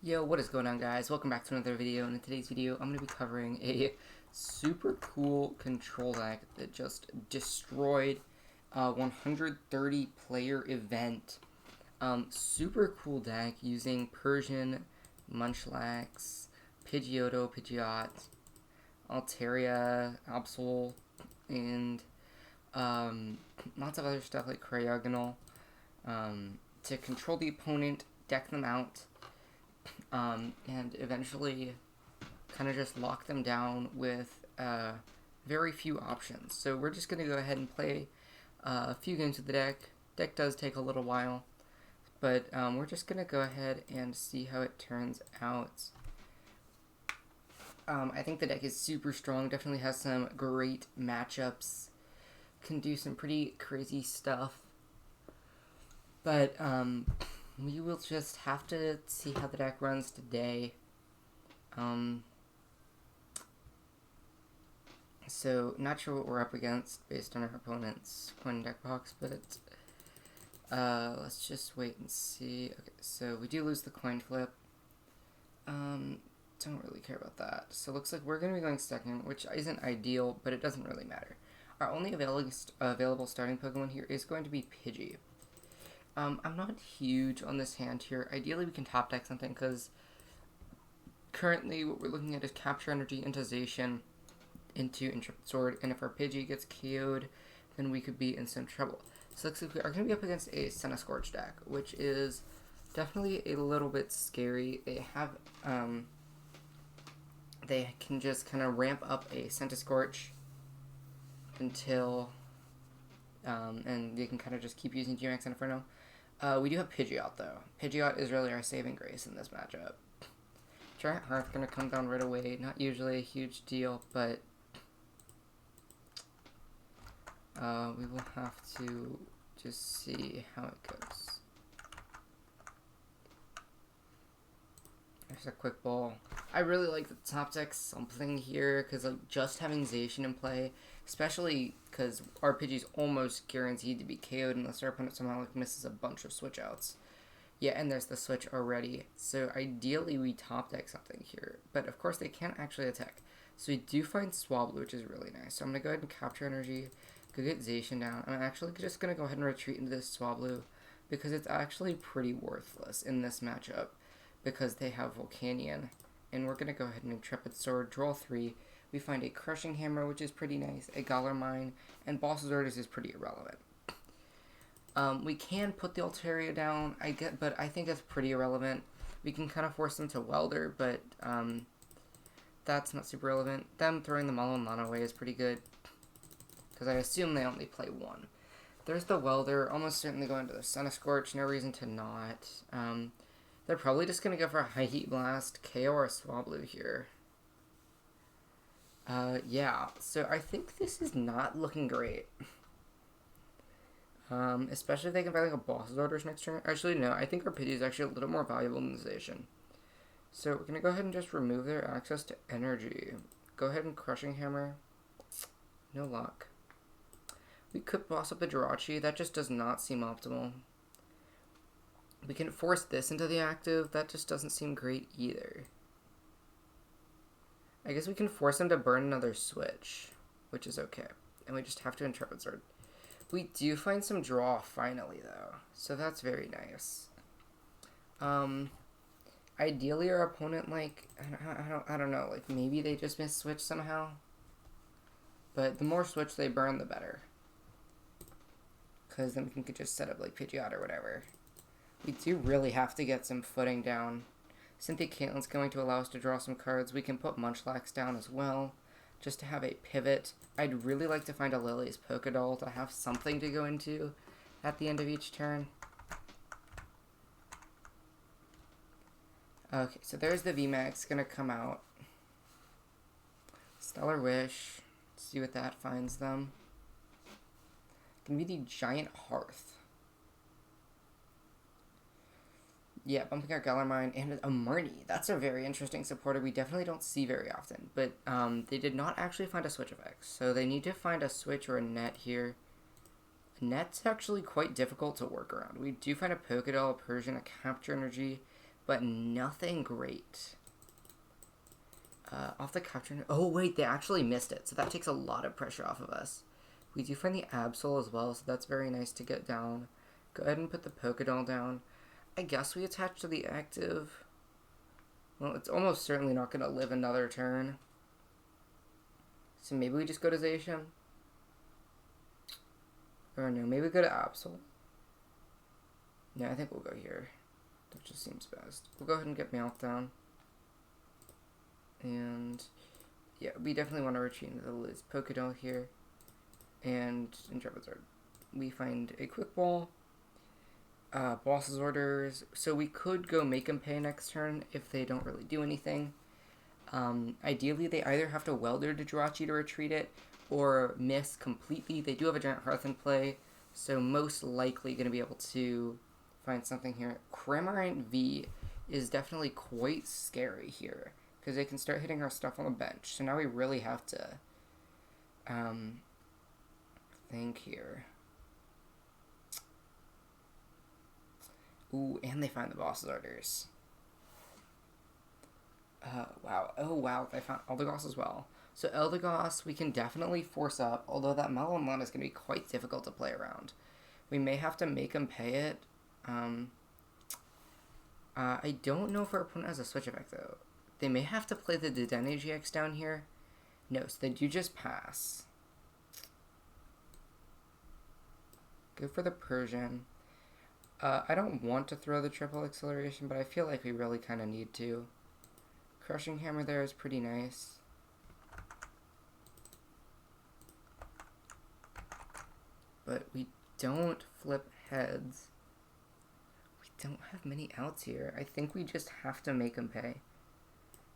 Yo, what is going on, guys? Welcome back to another video, and in today's video I'm going to be covering a super cool control deck that just destroyed a 130 player event. Super cool deck using Persian, Munchlax, Pidgeot, Altaria, Absol, and lots of other stuff like Cryogonal to control the opponent, deck them out, and eventually kind of just lock them down with very few options. So we're just going to go ahead and play a few games with the deck. Deck does take a little while, but we're just going to go ahead and see how it turns out. I think the deck is super strong, definitely has some great matchups, can do some pretty crazy stuff, but we will just have to see how the deck runs today. So, not sure what we're up against based on our opponent's coin deck box, but let's just wait and see. Okay, so we do lose the coin flip. Don't really care about that. So, looks like we're going to be going second, which isn't ideal, but it doesn't really matter. Our only available starting Pokemon here is going to be Pidgey. I'm not huge on this hand here. Ideally, we can top deck something, because currently what we're looking at is Capture Energy into Zacian into Intrepid Sword, and if our Pidgey gets KO'd, then we could be in some trouble. So looks like we are going to be up against a Scorch deck, which is definitely a little bit scary. They have, they can just kind of ramp up a Scorch until, and they can kind of just keep using GMAX Inferno. We do have Pidgeot, though. Pidgeot is really our saving grace in this matchup. Giant Hearth going to come down right away. Not usually a huge deal, but we will have to just see how it goes. There's a quick ball. I really like the top deck something here, because like just having Zacian in play, especially because our Pidgey's almost guaranteed to be KO'd unless our opponent somehow like misses a bunch of switch outs. Yeah, and there's the switch already. So ideally we top deck something here, but of course they can't actually attack. So we do find Swablu, which is really nice. So I'm going to go ahead and Capture Energy, go get Zacian down. I'm actually just going to go ahead and retreat into this Swablu, because it's actually pretty worthless in this matchup, because they have Volcanion. And we're going to go ahead and Intrepid Sword, draw 3. We find a Crushing Hammer, which is pretty nice, a Galar Mine, and Boss's Orders is pretty irrelevant. We can put the Altaria down, but I think that's pretty irrelevant. We can kind of force them to Welder, but that's not super relevant. Them throwing the Malon away is pretty good, because I assume they only play one. There's the Welder, almost certainly going to the Scorch, no reason to not. They're probably just going to go for a High Heat Blast, KO or Swablu here. Yeah, so I think this is not looking great. Especially if they can buy like a Boss's Orders next turn. Actually, no, I think our Pidgey is actually a little more valuable than Zacian. So we're going to go ahead and just remove their access to energy. Go ahead and Crushing Hammer. No luck. We could boss up a Jirachi. That just does not seem optimal. We can force this into the active. That just doesn't seem great either. I guess we can force him to burn another switch, which is okay. And we just have to Intrepid Sword. We do find some draw finally, though, so that's very nice. Ideally our opponent, like, I don't know, like maybe they just miss switch somehow. But the more switch they burn, the better. Because then we can just set up like Pidgeot or whatever. We do really have to get some footing down. Cynthia Caitlin's going to allow us to draw some cards. We can put Munchlax down as well, just to have a pivot. I'd really like to find a Lillie's Pokédoll to have something to go into at the end of each turn. Okay, so there's the VMAX going to come out. Stellar Wish. Let's see what that finds them. Gonna be the Giant Hearth. Yeah, bumping our Galar Mine and a Marnie. That's a very interesting supporter we definitely don't see very often. But they did not actually find a switch effect. So they need to find a switch or a net here. A net's actually quite difficult to work around. We do find a Pokédoll, a Persian, a Capture Energy, but nothing great. Off the capture... Oh, wait, they actually missed it, so that takes a lot of pressure off of us. We do find the Absol as well, so that's very nice to get down. Go ahead and put the Pokédoll down. I guess we attach to the active. Well, it's almost certainly not going to live another turn. So maybe we just go to Zacian. Or no, maybe we go to Absol. No, I think we'll go here. That just seems best. We'll go ahead and get Meowth down. And yeah, we definitely want to retreat into the Liz Pokédoll here. And in Charizard, we find a Quick Ball. Boss's orders. So we could go make them pay next turn if they don't really do anything. Ideally, they either have to Welder to Jirachi to retreat it, or miss completely. They do have a Giant Hearth in play, so most likely going to be able to find something here. Cramorant V is definitely quite scary here, because they can start hitting our stuff on the bench. So now we really have to think here. Ooh, and they find the boss's orders. Wow. Oh, wow. They found Eldegoss as well. So Eldegoss, we can definitely force up, although that Melon is going to be quite difficult to play around. We may have to make him pay it. I don't know if our opponent has a switch effect, though. They may have to play the Dedenne GX down here. No, so they do just pass. Go for the Persian. I don't want to throw the triple acceleration, but I feel like we really kind of need to. Crushing Hammer there is pretty nice. But we don't flip heads. We don't have many outs here. I think we just have to make them pay.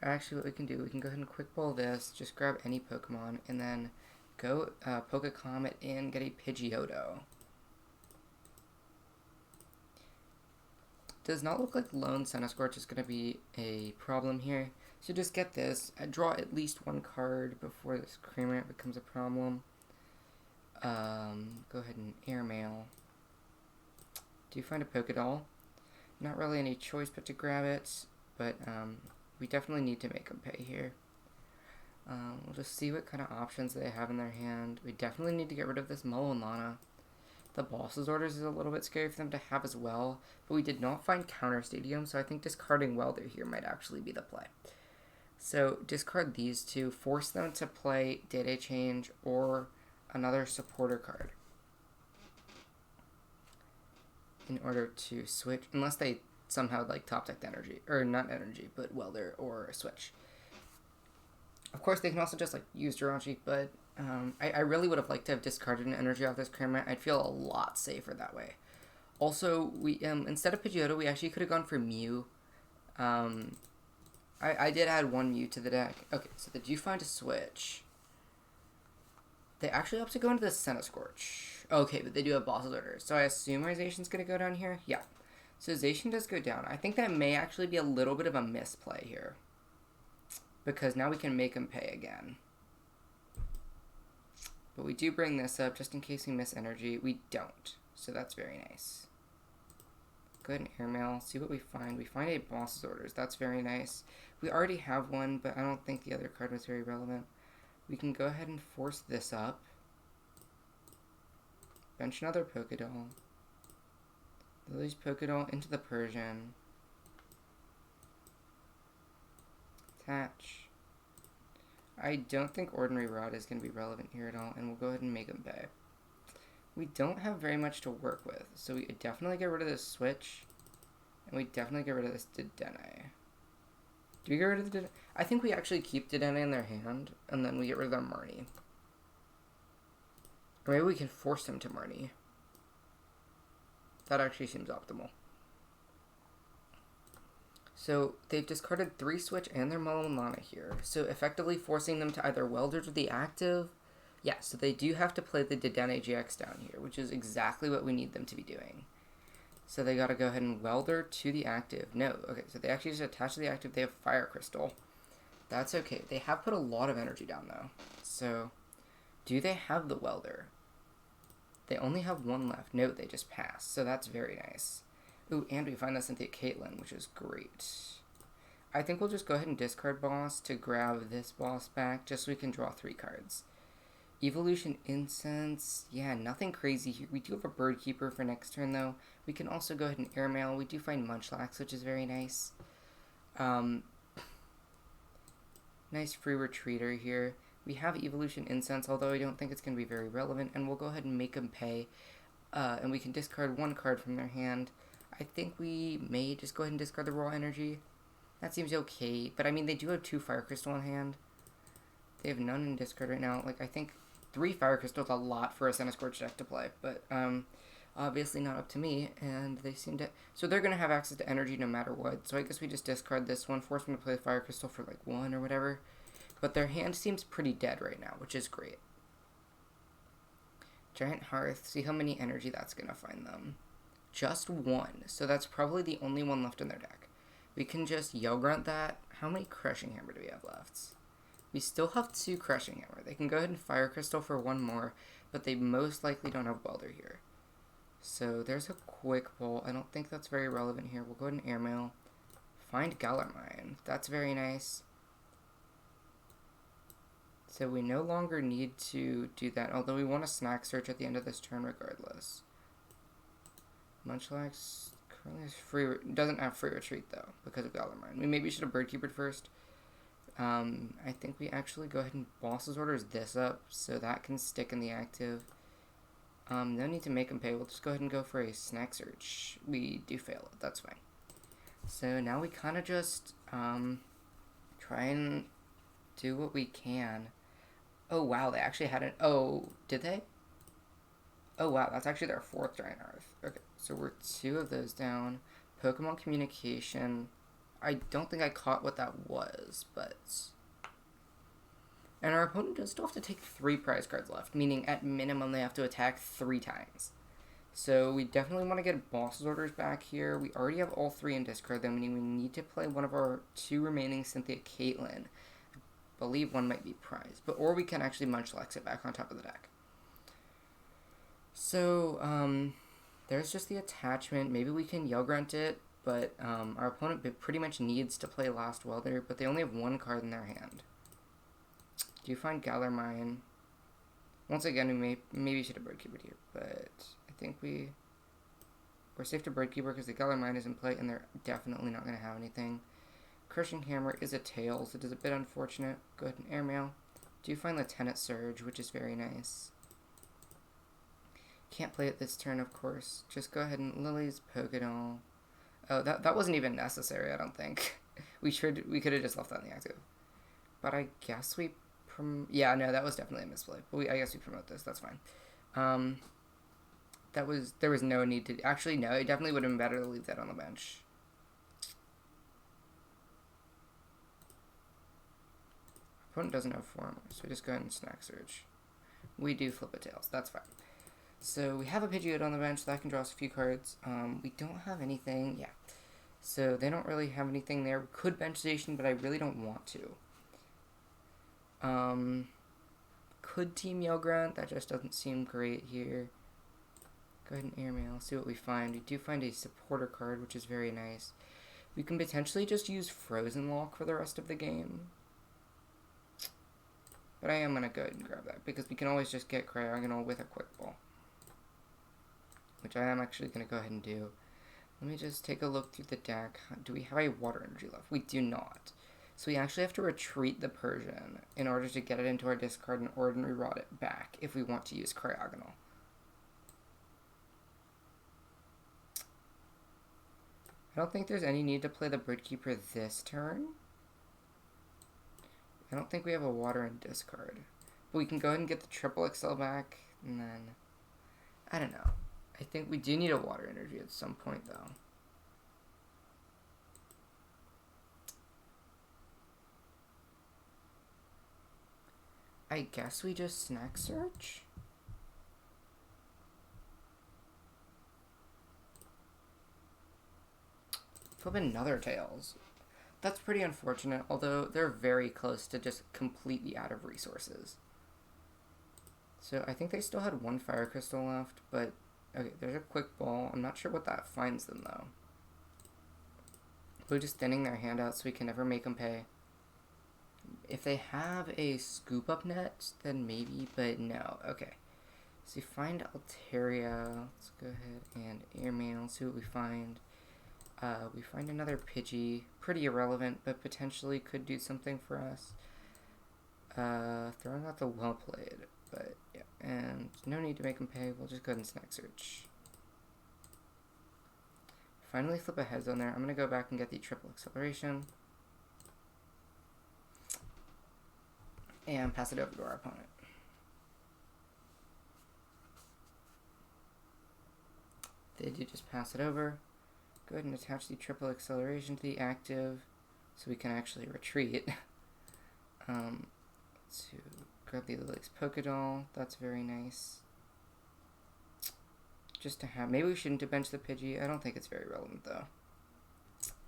Actually, what we can do, we can go ahead and quick ball this, just grab any Pokemon, and then go Poké Comet in, get a Pidgeotto. Does not look like Lone Centiskorch is going to be a problem here. So just get this. Draw at least one card before this Cramorant becomes a problem. Go ahead and airmail. Do you find a Pokédoll? Not really any choice but to grab it, but we definitely need to make them pay here. We'll just see what kind of options they have in their hand. We definitely need to get rid of this Mullenlana. The boss's orders is a little bit scary for them to have as well, but we did not find Counter Stadium, so I think discarding Welder here might actually be the play. So discard these two, force them to play Data Change or another supporter card in order to switch, unless they somehow like top deck energy, or not energy, but Welder or a switch. Of course, they can also just like use Jirachi, but I really would have liked to have discarded an energy off this Cramorant. I'd feel a lot safer that way. Also, we instead of Pidgeotto, we actually could have gone for Mew. I did add one Mew to the deck. Okay, so they do find a switch. They actually opt to go into the Centiskorch. Okay, but they do have boss's orders. So I assume our Zacian's going to go down here? Yeah. So Zacian does go down. I think that may actually be a little bit of a misplay here, because now we can make him pay again. But we do bring this up just in case we miss energy. We don't, so that's very nice. Go ahead and airmail, see what we find. We find a boss's orders. That's very nice. We already have one, but I don't think the other card was very relevant. We can go ahead and force this up. Bench another Pokédoll. Lillie's Pokédoll into the Persian. Attach. I don't think Ordinary Rod is going to be relevant here at all, and we'll go ahead and make him pay. We don't have very much to work with, so we definitely get rid of this switch, and we definitely get rid of this Dedenne. Do we get rid of the Dedenne? I think we actually keep Dedenne in their hand, and then we get rid of their Marnie. Or maybe we can force them to Marnie. That actually seems optimal. So they've discarded 3 switch and their Mullenlana here, so effectively forcing them to either Welder to the active. Yeah, so they do have to play the Dedenne GX down here, which is exactly what we need them to be doing. So they gotta go ahead and Welder to the active. No, okay, so they actually just attach to the active. They have Fire Crystal. That's okay. They have put a lot of energy down, though. So, do they have the Welder? They only have 1 left. No, they just pass, so that's very nice. Ooh, and we find the Cynthia Caitlin, which is great. I think we'll just go ahead and discard boss to grab this boss back, just so we can draw 3 cards. Evolution Incense, yeah, nothing crazy here. We do have a Bird Keeper for next turn, though. We can also go ahead and airmail. We do find Munchlax, which is very nice. Nice free retreater here. We have Evolution Incense, although I don't think it's going to be very relevant, and we'll go ahead and make them pay. And we can discard 1 card from their hand. I think we may just go ahead and discard the Raw Energy. That seems okay, but I mean, they do have 2 Fire Crystal in hand. They have none in discard right now. Like, I think 3 Fire Crystal is a lot for a Centiskorch deck to play, but obviously not up to me, and they seem to... So they're going to have access to energy no matter what, so I guess we just discard this one, force them to play Fire Crystal for, like, 1 or whatever. But their hand seems pretty dead right now, which is great. Giant Hearth, see how many energy that's going to find them. Just 1, so that's probably the only one left in their deck. We can just Yell Grunt that. How many Crushing Hammer do we have left? We still have 2 Crushing Hammer. They can go ahead and Fire Crystal for 1 more, but they most likely don't have Welder here. So there's a Quick Ball. I don't think that's very relevant here. We'll go ahead and airmail. Find Galar Mine. That's very nice. So we no longer need to do that, although we want to Snack Search at the end of this turn regardless. Munchlax currently has doesn't have free retreat though, because of Galar Mine. We maybe should have Bird Keepered first. I think we actually go ahead and Boss's Orders this up, so that can stick in the active. No need to make them pay. We'll just go ahead and go for a Snack Search. We do fail it. That's fine. So now we kind of just try and do what we can. Oh, wow. They actually had an... Oh, did they? Oh, wow. That's actually their 4th Giant Hearth. Okay, so we're 2 of those down. Pokémon Communication... I don't think I caught what that was, but... And our opponent does still have to take 3 prize cards left, meaning at minimum they have to attack 3 times. So we definitely want to get Boss's Orders back here. We already have all 3 in discard, though, meaning we need to play one of our 2 remaining Cynthia Caitlin. I believe 1 might be prize, or we can actually Munchlax it back on top of the deck. So, there's just the attachment. Maybe we can Yell Grunt it. But our opponent pretty much needs to play Last Welder, but they only have 1 card in their hand. Do you find Galar Mine? Once again, we maybe should have Bird Keeper here, but I think we're safe to Bird Keeper because the Galar Mine is in play, and they're definitely not going to have anything. Crushing Hammer is a Tails. It is a bit unfortunate. Go ahead and airmail. Do you find Lieutenant Surge, which is very nice. Can't play it this turn, of course. Just go ahead and Lillie's Pokédoll. Oh, that wasn't even necessary, I don't think. We could have just left that in the active. But I guess we... yeah, no, that was definitely a misplay. But I guess we promote this. That's fine. There was no need to... Actually, no, it definitely would have been better to leave that on the bench. Opponent doesn't have 4 more, so we just go ahead and Snack Search. We do flip a Tails. That's fine. So we have a Pidgeot on the bench that can draw us a few cards. We don't have anything. Yeah. So they don't really have anything there. We could bench Zacian, but I really don't want to. Could team Yell Grunt. That just doesn't seem great here. Go ahead and airmail. See what we find. We do find a supporter card, which is very nice. We can potentially just use Frozen Lock for the rest of the game. But I am going to go ahead and grab that, because we can always just get Cryogonal with a Quick Ball. Which I am actually going to go ahead and do. Let me just take a look through the deck. Do we have a Water Energy left? We do not. So we actually have to retreat the Persian in order to get it into our discard and Ordinary Rod it back if we want to use Cryogonal. I don't think there's any need to play the Bird Keeper this turn. I don't think we have a Water in discard. But we can go ahead and get the Triple XL back, and then... I don't know. I think we do need a Water Energy at some point, though. I guess we just Snack Search? Flip another Tails. That's pretty unfortunate, although they're very close to just completely out of resources. So I think they still had 1 Fire Crystal left, but... Okay, there's a Quick Ball. I'm not sure what that finds them, though. We're just thinning their hand out so we can never make them pay. If they have a scoop up net, then maybe, but no. Okay. So you find Altaria. Let's go ahead and airmail, see what we find. We find another Pidgey. Pretty irrelevant, but potentially could do something for us. Throwing out the well played, but yeah. And no need to make them pay. We'll just go ahead and snack search. Finally flip a heads on there. I'm going to go back and get the triple acceleration. And pass it over to our opponent. They do just pass it over. Go ahead and attach the triple acceleration to the active so we can actually retreat. To grab the Lillie's Pokédoll. That's very nice. Just to have, maybe we shouldn't bench the Pidgey. I don't think it's very relevant though.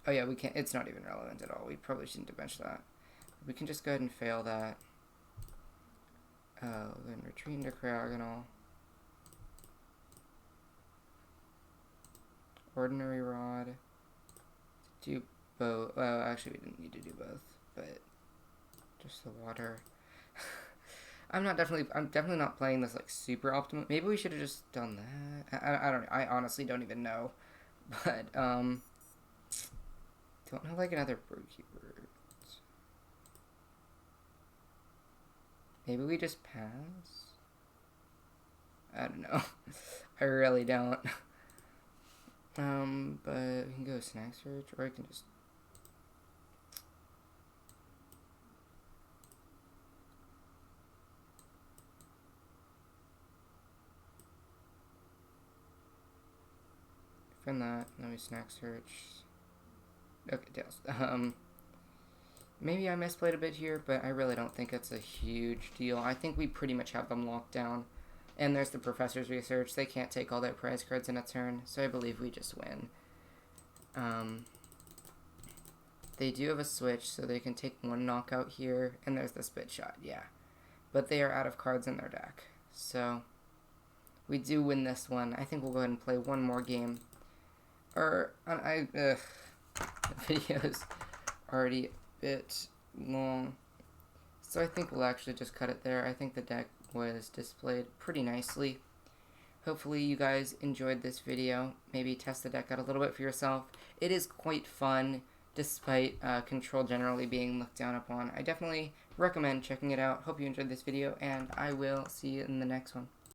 Oh yeah, we can't. It's not even relevant at all. We probably shouldn't bench that. We can just go ahead and fail that. Then retreat into Cryogonal. Ordinary Rod. Do both. Well, actually, we didn't need to do both, but just the water. I'm definitely not playing this like super optimal. Maybe we should have just done that. I honestly don't even know. But don't have like another Bird Keeper. Maybe we just pass? I don't know. I really don't. But we can go snack search, or I can just find that, and then we snack search. Okay, tails. Maybe I misplayed a bit here, but I really don't think it's a huge deal. I think we pretty much have them locked down. And there's the Professor's Research. They can't take all their prize cards in a turn, so I believe we just win. They do have a switch, so they can take one knockout here, and there's the Spit Shot, yeah. But they are out of cards in their deck, so we do win this one. I think we'll go ahead and play one more game. The video's already a bit long, so I think we'll actually just cut it there. I think the deck was displayed pretty nicely. Hopefully you guys enjoyed this video. Maybe test the deck out a little bit for yourself. It is quite fun, despite control generally being looked down upon. I definitely recommend checking it out. Hope you enjoyed this video, and I will see you in the next one.